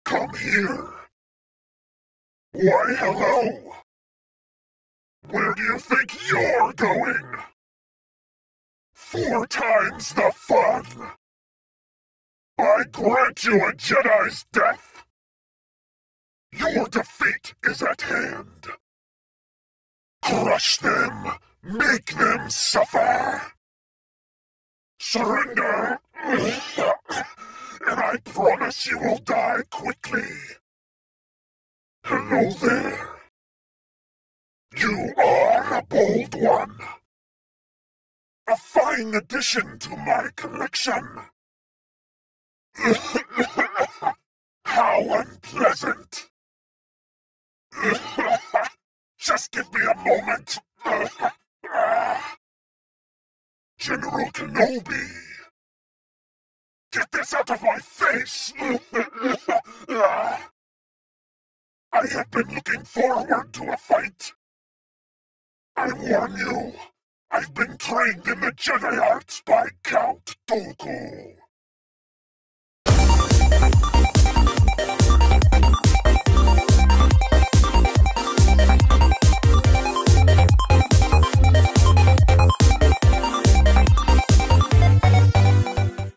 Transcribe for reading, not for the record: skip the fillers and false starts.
Come here. Why, hello. Where do you think you're going? 4 times the fun. I grant you a Jedi's death. Your defeat is at hand. Crush them. Make them suffer. Surrender. And I promise you will die quickly. Hello there. You are a bold one. A fine addition to my collection. How unpleasant. Just give me a moment. General Kenobi. Get this out of my face! I have been looking forward to a fight. I warn you, I've been trained in the Jedi arts by Count Dooku.